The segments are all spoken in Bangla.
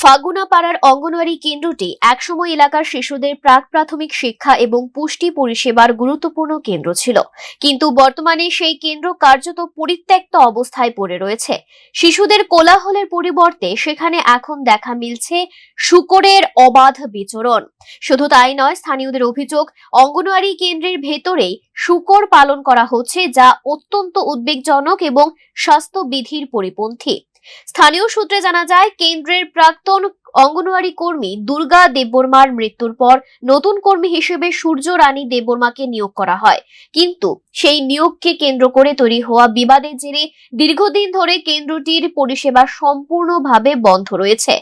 ফাগুনাপাড়ার অঙ্গনওয়াড়ি কেন্দ্রটি একসময় এলাকার শিশুদের প্রাক প্রাথমিক শিক্ষা এবং পুষ্টি পরিষেবার গুরুত্বপূর্ণ কেন্দ্র ছিল, কিন্তু বর্তমানে সেই কেন্দ্র কার্যত পরিত্যক্ত অবস্থায় পড়ে রয়েছে। শিশুদের কোলাহলের পরিবর্তে সেখানে এখন দেখা মিলছে শূকরের অবাধ বিচরণ। শুধু তাই নয়, স্থানীয়দের অভিযোগ অঙ্গনওয়াড়ি কেন্দ্রের ভেতরেই শূকর পালন করা হচ্ছে, যা অত্যন্ত উদ্বেগজনক এবং স্বাস্থ্যবিধির পরিপন্থী। স্থানীয় সূত্রে জানা যায়, কেন্দ্রের প্রাক্তন অঙ্গনওয়াড়ি কর্মী দুর্গা দেববর্মার মৃত্যুর পর নতুন কর্মী হিসেবে সূর্য রানী দেববর্মাকে নিয়োগ করা হয়, কিন্তু সেই নিয়োগকে কেন্দ্র করে তৈরি হওয়া বিবাদের জেরে দীর্ঘদিন ধরে কেন্দ্রটির পরিষেবা সম্পূর্ণভাবে বন্ধ রয়েছে।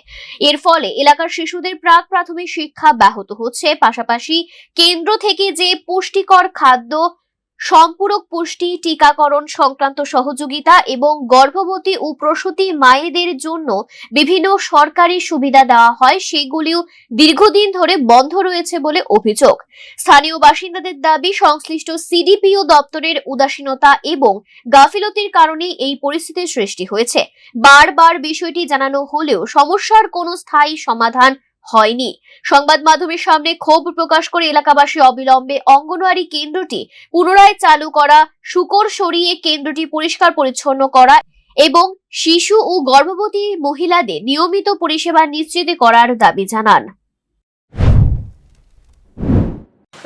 এর ফলে এলাকার শিশুদের প্রাক প্রাথমিক শিক্ষা ব্যাহত হচ্ছে, পাশাপাশি কেন্দ্র থেকে যে পুষ্টিকর খাদ্য, সম্পূরক পুষ্টি, টিকাকরণ সংক্রান্ত সহযোগিতা এবং গর্ভবতী ও প্রসূতি মায়েদের জন্য বিভিন্ন সরকারি সুবিধা দেওয়া হয়, সেগুলিও দীর্ঘদিন ধরে বন্ধ রয়েছে বলে অভিযোগ। স্থানীয় বাসিন্দাদের দাবি, সংশ্লিষ্ট সিডিপিও দপ্তরের উদাসীনতা এবং গাফিলতির কারণে এই পরিস্থিতির সৃষ্টি হয়েছে। বারবার বিষয়টি জানানো হলেও সমস্যার কোনো স্থায়ী সমাধান হয়নি। সংবাদ মাধ্যমের সামনে ক্ষোভ প্রকাশ করে এলাকাবাসী অবিলম্বে অঙ্গনওয়াড়ি কেন্দ্রটি পুনরায় চালু করা, শূকর সরিয়ে কেন্দ্রটি পরিষ্কার পরিচ্ছন্ন করা এবং শিশু ও গর্ভবতী মহিলাদের নিয়মিত পরিষেবা নিশ্চিত করার দাবি জানান।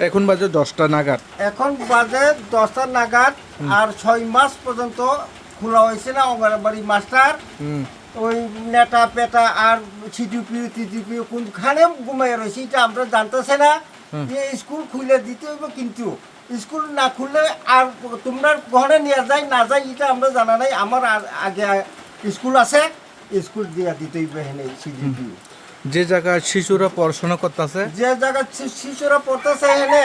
এখন বাজে 10টা নাগাদ। আর 6 মাস পর্যন্ত খোলা হয়েছে না অঙ্গনবাড়ি মাস্টার। ওই নেটা পেটা আর সিটিপি কোনখানে ঘুমাই রয়েছে এটা আমরা জানতেছে না। যে স্কুল খুলে দিতে হইব, কিন্তু স্কুল না খুললে আর তোমরা ঘরে নিয়ে যায় না যায় এটা আমরা জানা নাই। আমার আগে স্কুল আছে, স্কুল দিয়ে দিতে হইব এখানে সিটিপি। যে জায়গায় শিশুরা পড়াশোনা করতেছে, শিশুরা পড়তেছে এখানে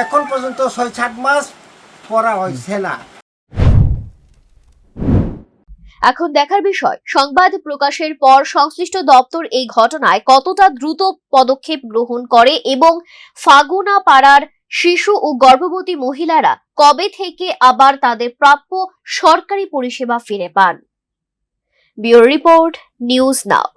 এখন পর্যন্ত 6-7 মাস পড়া হয়েছে না। এখন দেখার বিষয়, সংবাদ প্রকাশের পর সংশ্লিষ্ট দপ্তর এই ঘটনায় কতটা দ্রুত পদক্ষেপ গ্রহণ করে এবং ফাগুনাপাড়ার শিশু ও গর্ভবতী মহিলারা কবে থেকে আবার তাদের প্রাপ্য সরকারি পরিষেবা ফিরে পান। Bureau report, news now.